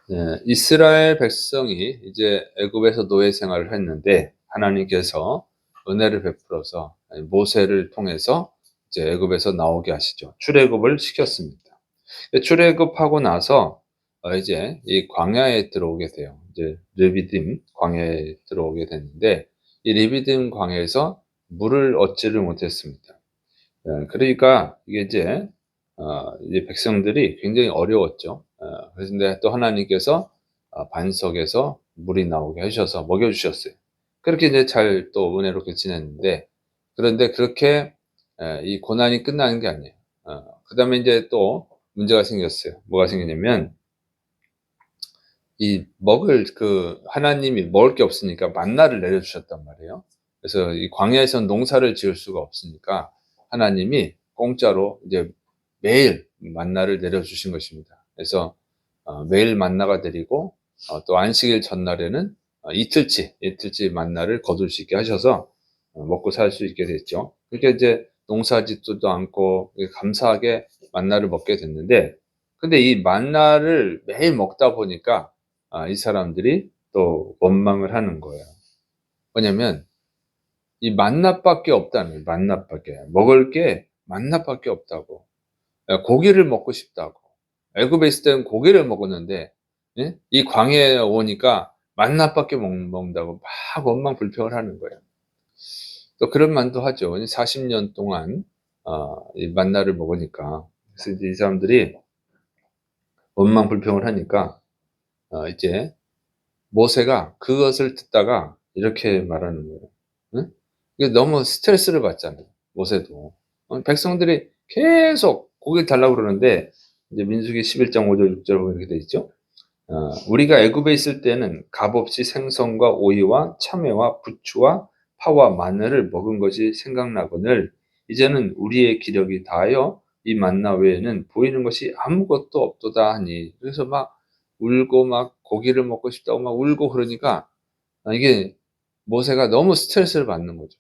네, 이스라엘 백성이 이제 애굽에서 노예 생활을 했는데 하나님께서 은혜를 베풀어서 모세를 통해서 이제 애굽에서 나오게 하시죠. 출애굽을 시켰습니다. 출애굽하고 나서 이제 이 광야에 들어오게 돼요. 이제 르비딤 광야에 들어오게 됐는데 이 르비딤 광야에서 물을 얻지를 못했습니다. 그러니까 이게 이제 백성들이 굉장히 어려웠죠. 그런데 또 하나님께서 반석에서 물이 나오게 하셔서 먹여 주셨어요. 그렇게 이제 잘 또 은혜롭게 지냈는데, 그런데 그렇게 이 고난이 끝나는 게 아니에요. 그다음에 이제 또 문제가 생겼어요. 뭐가 생기냐면 이 먹을 그 하나님이 먹을 게 없으니까 만나를 내려 주셨단 말이에요. 그래서 이 광야에선 농사를 지을 수가 없으니까 하나님이 공짜로 이제 매일 만나를 내려 주신 것입니다. 그래서 매일 만나가 드리고 또 안식일 전날에는 이틀치 만나를 거둘 수 있게 하셔서 먹고 살 수 있게 됐죠. 그렇게 이제 농사 짓지도 않고 감사하게 만나를 먹게 됐는데, 근데 이 만나를 매일 먹다 보니까 이 사람들이 또 원망을 하는 거예요. 왜냐면 이 만나밖에 없다는 거예요. 만나밖에. 먹을 게 만나밖에 없다고. 고기를 먹고 싶다고. 애굽에 있을 때는 고기를 먹었는데, 예? 이 광야에 오니까 만나밖에 먹는다고 막 원망 불평을 하는 거예요. 또 그런 말도 하죠. 40년 동안 이 만나를 먹으니까. 그래서 이제 이 사람들이 원망 불평을 하니까 이제 모세가 그것을 듣다가 이렇게 말하는 거예요. 응? 이게 너무 스트레스를 받잖아요. 모세도. 백성들이 계속 고기를 달라고 그러는데, 이제 민수기 11장 5절 6절 보면 이렇게 돼 있죠. 우리가 애굽에 있을 때는 값없이 생선과 오이와 참외와 부추와 파와 마늘을 먹은 것이 생각나거늘 이제는 우리의 기력이 다하여 이 만나 외에는 보이는 것이 아무것도 없도다 하니. 그래서 막 울고 막 고기를 먹고 싶다고 막 울고 그러니까 이게 모세가 너무 스트레스를 받는 거죠.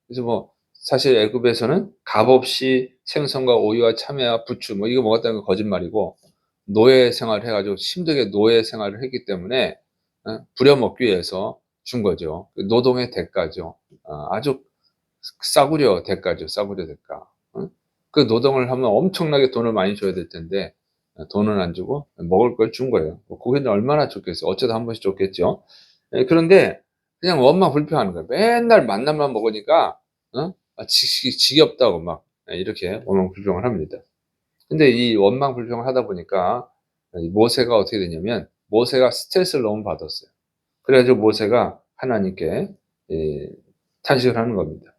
그래서 뭐 사실 애굽에서는 값없이 생선과 오이와 참외와 부추 뭐 이거 먹었다는 건 거짓말이고, 노예 생활을 해 가지고 힘들게 노예 생활을 했기 때문에 부려먹기 위해서 준 거죠. 그 노동의 대가죠. 아주 싸구려 대가죠, 싸구려 대가. 그 노동을 하면 엄청나게 돈을 많이 줘야 될 텐데 돈은 안 주고 먹을 걸 준 거예요. 뭐 고기는 얼마나 줬겠어요. 어쩌다 한 번씩 줬겠죠. 그런데 그냥 원망 불평하는 거예요. 맨날 만나만 먹으니까 지겹다고 막 이렇게 원망 불평을 합니다. 근데 이 원망 불평을 하다 보니까 이 모세가 어떻게 되냐면 모세가 스트레스를 너무 받았어요. 그래 가지고 모세가 하나님께 예 탄식을 하는 겁니다.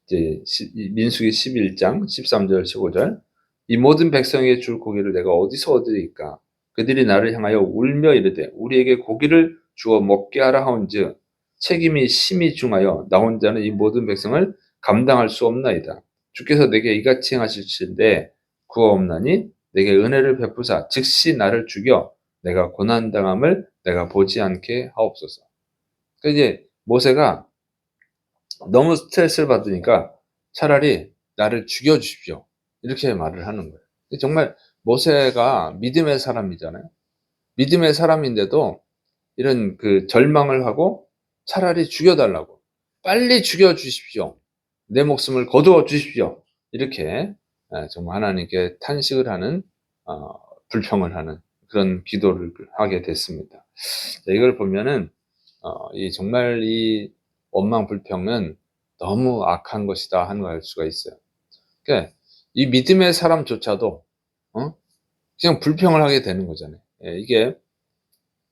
이제 이 민수기 11장 13절 15절 "이 모든 백성에게 줄 고기를 내가 어디서 얻으리까? 그들이 나를 향하여 울며 이르되 우리에게 고기를 주어 먹게 하라 하온즉 책임이 심히 중하여 나 혼자는 이 모든 백성을 감당할 수 없나이다. 주께서 내게 이같이 행하실진대 구하옵나니 내게 은혜를 베푸사 즉시 나를 죽여 내가 고난 당함을 내가 보지 않게 하옵소서." 그 이제 모세가 너무 스트레스를 받으니까 차라리 "나를 죽여 주십시오." 이렇게 말을 하는 거예요. 정말 모세가 믿음의 사람이잖아요. 믿음의 사람인데도 이런 그 절망을 하고 차라리 죽여 달라고 "빨리 죽여 주십시오. 내 목숨을 거두어 주십시오." 이렇게 정말 하나님께 탄식을 하는 어 불평을 하는 그런 기도를 하게 됐습니다. 이걸 보면은 이 정말 이 원망 불평은 너무 악한 것이다 하는 걸 알 수가 있어요. 그러니까 이 믿음의 사람조차도 어 그냥 불평을 하게 되는 거잖아요. 이게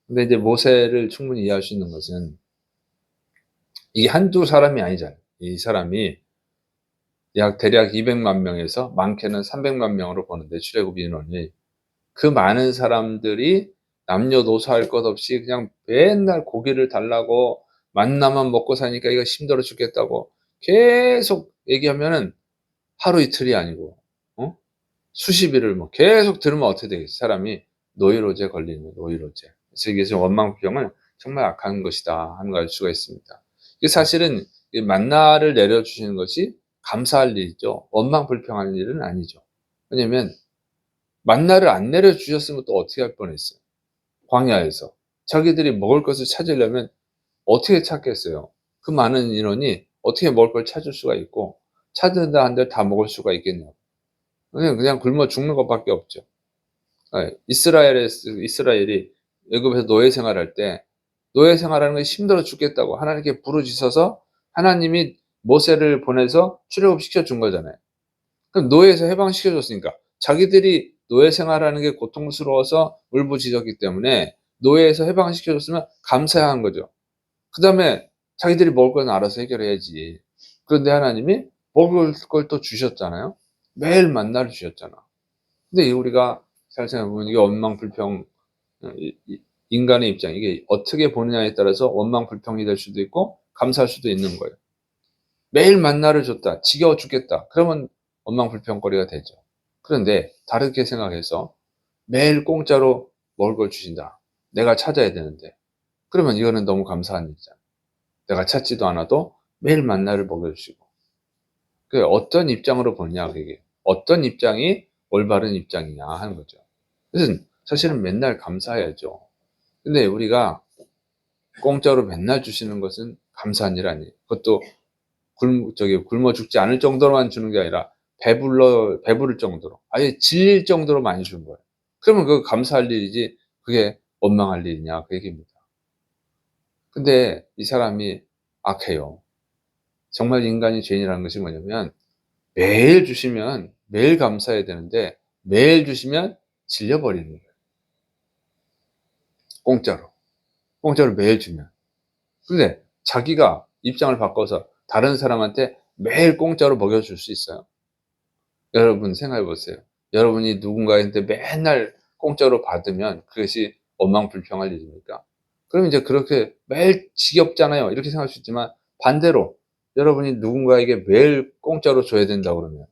근데 이제 모세를 충분히 이해할 수 있는 것은 이게 한두 사람이 아니잖아요. 이 사람이 대략 200만 명에서 많게는 300만 명으로 보는데 출애굽 인원이 그 많은 사람들이 남녀노소할 것 없이 그냥 맨날 고기를 달라고 만나만 먹고 사니까 이거 힘들어 죽겠다고 계속 얘기하면은 하루 이틀이 아니고 어? 수십 일을 뭐 계속 들으면 어떻게 되겠어요. 사람이 노이로제 걸리는 거예요, 노이로제. 그래서 이게 원망불평은 정말 악한 것이다 하는 걸 알 수가 있습니다. 이게 사실은 이 만나를 내려주시는 것이 감사할 일이죠. 원망불평할 일은 아니죠. 왜냐면 만나를 안 내려주셨으면 또 어떻게 할 뻔했어요. 광야에서. 자기들이 먹을 것을 찾으려면 어떻게 찾겠어요? 그 많은 인원이 어떻게 먹을 걸 찾을 수가 있고, 찾는다 한들 다 먹을 수가 있겠냐고. 그냥 굶어 죽는 것밖에 없죠. 예, 이스라엘이 애굽에서 노예 생활할 때, 노예 생활하는 게 힘들어 죽겠다고 하나님께 부르짖어서 하나님이 모세를 보내서 출애굽시켜 준 거잖아요. 그럼 노예에서 해방시켜 줬으니까 자기들이 노예 생활하는 게 고통스러워서 울부짖었기 때문에 노예에서 해방시켜 줬으면 감사해야 하는 거죠. 그다음에 자기들이 먹을 건 알아서 해결해야지. 그런데 하나님이 먹을 걸 또 주셨잖아요. 매일 만나를 주셨잖아. 근데 우리가 잘 생각해 보면 이게 원망불평, 인간의 입장, 이게 어떻게 보느냐에 따라서 원망불평이 될 수도 있고 감사할 수도 있는 거예요. 매일 만나를 줬다. 지겨워 죽겠다. 그러면 원망불평거리가 되죠. 그런데 다르게 생각해서 매일 공짜로 먹을 걸 주신다. 내가 찾아야 되는데. 그러면 이거는 너무 감사한 일이잖아. 내가 찾지도 않아도 매일 만나를 먹여주시고. 그 어떤 입장으로 보냐, 그게. 어떤 입장이 올바른 입장이냐 하는 거죠. 그래서 사실은 맨날 감사해야죠. 근데 우리가 공짜로 맨날 주시는 것은 감사한 일 아니에요. 그것도 굶어 죽지 않을 정도로만 주는 게 아니라 배부를 정도로, 아예 질릴 정도로 많이 주는 거예요. 그러면 그거 감사할 일이지, 그게 원망할 일이냐, 그 얘기입니다. 근데 이 사람이 악해요. 정말 인간이 죄인이라는 것이 뭐냐면, 매일 주시면 매일 감사해야 되는데, 매일 주시면 질려버리는 거예요. 공짜로. 공짜로 매일 주면. 근데 자기가 입장을 바꿔서 다른 사람한테 매일 공짜로 먹여줄 수 있어요? 여러분 생각해 보세요. 여러분이 누군가한테 맨날 공짜로 받으면 그것이 원망불평할 일입니까? 그럼 이제 그렇게 매일 지겹잖아요. 이렇게 생각할 수 있지만, 반대로 여러분이 누군가에게 매일 공짜로 줘야 된다 그러면,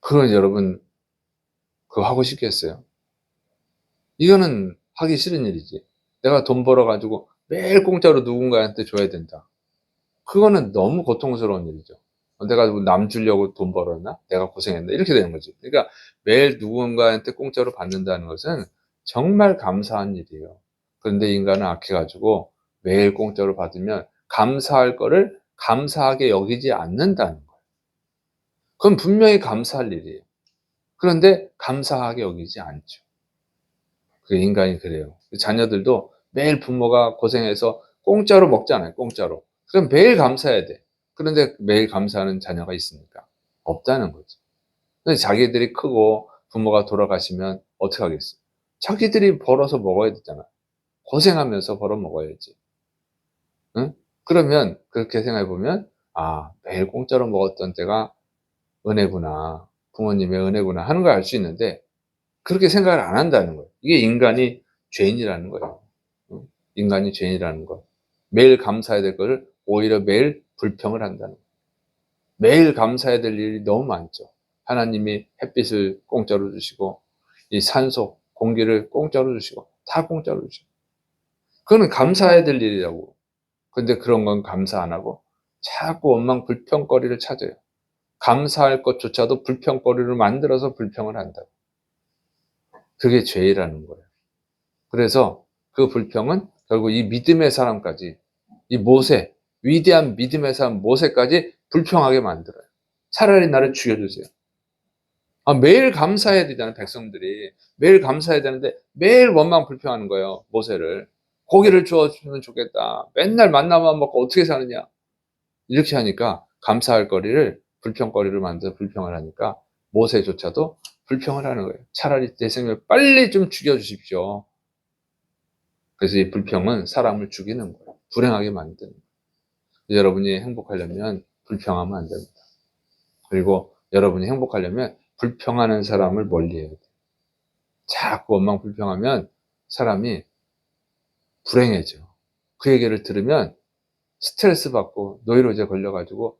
그건 여러분 그거 하고 싶겠어요? 이거는 하기 싫은 일이지. 내가 돈 벌어 가지고 매일 공짜로 누군가한테 줘야 된다. 그거는 너무 고통스러운 일이죠. 내가 남 주려고 돈 벌었나? 내가 고생했나? 이렇게 되는 거지. 그러니까 매일 누군가한테 공짜로 받는다는 것은 정말 감사한 일이에요. 그런데 인간은 악해가지고 매일 공짜로 받으면 감사할 거를 감사하게 여기지 않는다는 거예요. 그건 분명히 감사할 일이에요. 그런데 감사하게 여기지 않죠. 그 인간이 그래요. 자녀들도 매일 부모가 고생해서 공짜로 먹잖아요. 공짜로. 그럼 매일 감사해야 돼. 그런데 매일 감사하는 자녀가 있습니까? 없다는 거죠. 근데 자기들이 크고 부모가 돌아가시면 어떻게 하겠어요? 자기들이 벌어서 먹어야 되잖아. 고생하면서 벌어 먹어야지. 응? 그러면 그렇게 생각해 보면, 아, 매일 공짜로 먹었던 때가 은혜구나. 부모님의 은혜구나 하는 걸 알 수 있는데, 그렇게 생각을 안 한다는 거예요. 이게 인간이 죄인이라는 거예요. 인간이 죄인이라는 것. 매일 감사해야 될 것을 오히려 매일 불평을 한다는 거예요. 매일 감사해야 될 일이 너무 많죠. 하나님이 햇빛을 공짜로 주시고, 이 산소, 공기를 공짜로 주시고, 다 공짜로 주시고. 그거는 감사해야 될 일이라고. 근데 그런 건 감사 안 하고 자꾸 원망 불평거리를 찾아요. 감사할 것조차도 불평거리를 만들어서 불평을 한다고. 그게 죄라는 거예요. 그래서 그 불평은 결국 이 믿음의 사람까지, 이 모세, 위대한 믿음의 사람 모세까지 불평하게 만들어요. 차라리 나를 죽여주세요. 아, 매일 감사해야 되잖아요, 백성들이. 매일 감사해야 되는데 매일 원망 불평하는 거예요, 모세를. 고기를 주었으면 좋겠다. 맨날 만나만 먹고 어떻게 사느냐. 이렇게 하니까 감사할 거리를 불평거리를 만들어 불평을 하니까 모세조차도 불평을 하는 거예요. 차라리 내 생명을 빨리 좀 죽여주십시오. 그래서 이 불평은 사람을 죽이는 거예요. 불행하게 만드는 거예요. 여러분이 행복하려면 불평하면 안 됩니다. 그리고 여러분이 행복하려면 불평하는 사람을 멀리해야 돼요. 자꾸 원망 불평하면 사람이 불행해져. 그 얘기를 들으면 스트레스 받고 노이로제 걸려가지고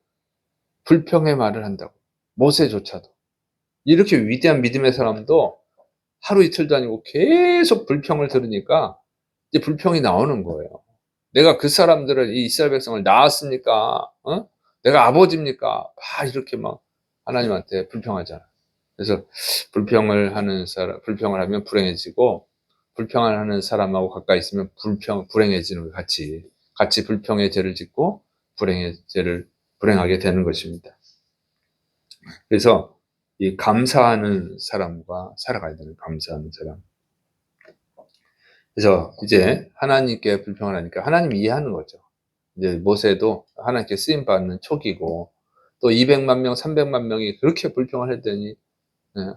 불평의 말을 한다고. 모세조차도. 이렇게 위대한 믿음의 사람도 하루 이틀도 아니고 계속 불평을 들으니까 이제 불평이 나오는 거예요. 내가 그 사람들을, 이 이스라엘 백성을 낳았습니까? 어? 내가 아버지입니까? 막 이렇게 막 하나님한테 불평하잖아. 그래서 불평을 하면 불행해지고, 불평하는 사람하고 가까이 있으면 불행해지는 거예요. 같이 불평의 죄를 짓고 불행하게 되는 것입니다. 그래서 이 감사하는 사람과 살아가야 되는, 감사하는 사람. 그래서 이제 하나님께 불평을 하니까 하나님 이해하는 거죠. 이제 모세도 하나님께 쓰임 받는 촉이고, 또 200만 명, 300만 명이 그렇게 불평을 했더니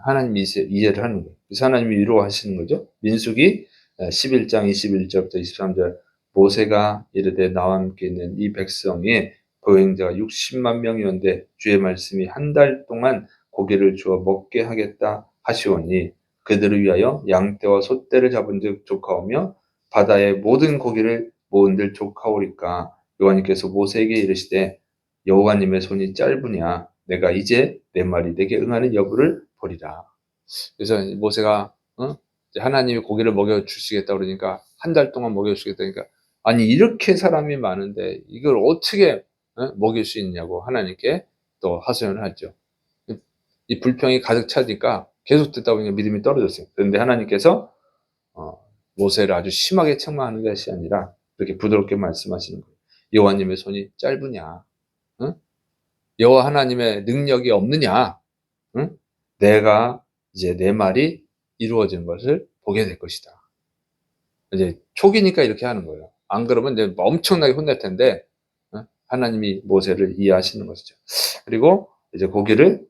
하나님이 이해를 하는 거예요. 그래서 하나님이 위로하시는 거죠. 민수기 11장 21절부터 23절, 모세가 이르되 나와 함께 있는 이 백성이 보행자가 60만 명이었는데 주의 말씀이 한 달 동안 고기를 주어 먹게 하겠다 하시오니 그들을 위하여 양떼와 소떼를 잡은즉 조카오며 바다의 모든 고기를 모은들 조카오리까. 여호와님께서 모세에게 이르시되 여호와님의 손이 짧으냐 내가 이제 내 말이 내게 응하는 여부를 보리라. 그래서 모세가 하나님이 고기를 먹여주시겠다 그러니까 한 달 동안 먹여주시겠다 그러니까, 아니 이렇게 사람이 많은데 이걸 어떻게 먹일 수 있냐고 하나님께 또 하소연을 하죠. 이 불평이 가득 차니까 계속 듣다 보니까 믿음이 떨어졌어요. 그런데 하나님께서 모세를 아주 심하게 책망하는 것이 아니라 이렇게 부드럽게 말씀하시는 거예요. 여호와님의 손이 짧으냐? 응? 여호와 하나님의 능력이 없느냐? 응? 내가 이제 내 말이 이루어진 것을 보게 될 것이다. 이제 초기니까 이렇게 하는 거예요. 안 그러면 이제 엄청나게 혼낼 텐데 하나님이 모세를 이해하시는 것이죠. 그리고 이제 고기를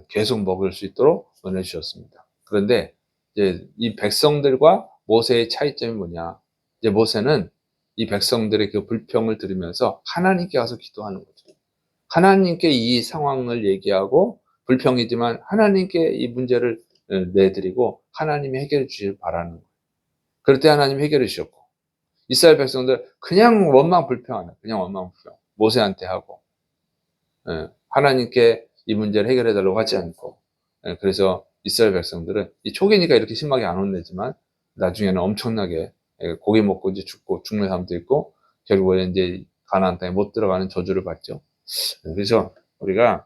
계속 먹을 수 있도록 은혜 주셨습니다. 그런데 이제 이 백성들과 모세의 차이점이 뭐냐? 이제 모세는 이 백성들의 그 불평을 들으면서 하나님께 가서 기도하는 거죠. 하나님께 이 상황을 얘기하고, 불평이지만 하나님께 이 문제를 내드리고 하나님이 해결해 주시길 바라는 거예요. 그럴 때 하나님이 해결해 주셨고, 이스라엘 백성들 그냥 원망 불평하는, 그냥 원망 불평 모세한테 하고, 하나님께 이 문제를 해결해 달라고 하지 않고, 그래서 이스라엘 백성들은 이 초기니까 이렇게 심하게 안 혼내지만 나중에는 엄청나게 고기 먹고 이제 죽는 사람도 있고, 결국에 이제 가나안 땅에 못 들어가는 저주를 받죠. 그래서 우리가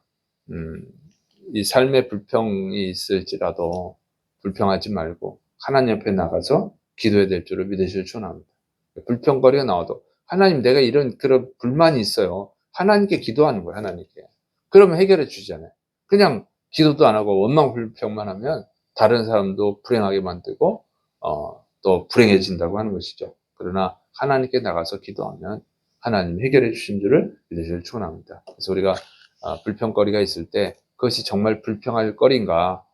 이 삶의 불평이 있을지라도 불평하지 말고 하나님 옆에 나가서 기도해야 될 줄을 믿으시길 축원합니다. 불평거리가 나와도 하나님 내가 이런 그런 불만이 있어요. 하나님께 기도하는 거예요. 하나님께. 그러면 해결해 주잖아요. 그냥 기도도 안 하고 원망 불평만 하면 다른 사람도 불행하게 만들고 또 불행해진다고 하는 것이죠. 그러나 하나님께 나가서 기도하면 하나님 해결해 주신 줄을 믿으시길 축원합니다. 그래서 우리가 불평거리가 있을 때 그것이 정말 불평할 거리인가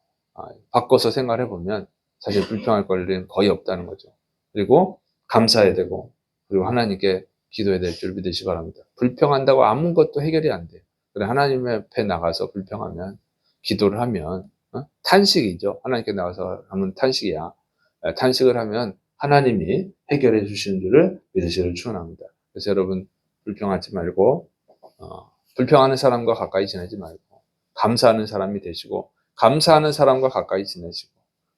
바꿔서 생각해 보면 사실 불평할 거리는 거의 없다는 거죠. 그리고 감사해야 되고, 그리고 하나님께 기도해야 될 줄 믿으시기 바랍니다. 불평한다고 아무것도 해결이 안 돼요. 그래 하나님 앞에 나가서 불평하면, 기도를 하면 탄식이죠. 하나님께 나가서 하면 탄식이야. 탄식을 하면 하나님이 해결해 주시는 줄을 믿으시기를 축원합니다. 그래서 여러분 불평하지 말고 불평하는 사람과 가까이 지내지 말고 감사하는 사람이 되시고, 감사하는 사람과 가까이 지내시고,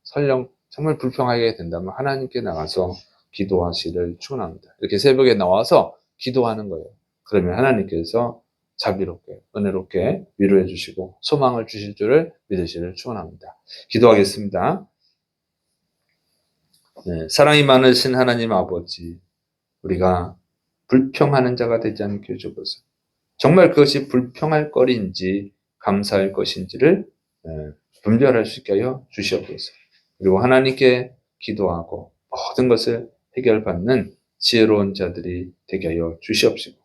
설령 정말 불평하게 된다면 하나님께 나가서 기도하시기를 축원합니다. 이렇게 새벽에 나와서 기도하는 거예요. 그러면 하나님께서 자비롭게 은혜롭게 위로해 주시고 소망을 주실 줄을 믿으시기를 축원합니다. 기도하겠습니다. 네, 사랑이 많으신 하나님 아버지, 우리가 불평하는 자가 되지 않게 해주옵소서. 정말 그것이 불평할 거리인지 감사할 것인지를 분별할 수 있게 하여 주시옵소서. 그리고 하나님께 기도하고 모든 것을 해결받는 지혜로운 자들이 되게 하여 주시옵시고,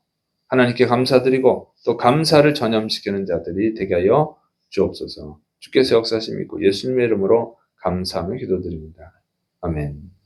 하나님께 감사드리고 또 감사를 전염시키는 자들이 되게 하여 주옵소서. 주께서 역사하심 있고 예수님의 이름으로 감사하며 기도드립니다. 아멘.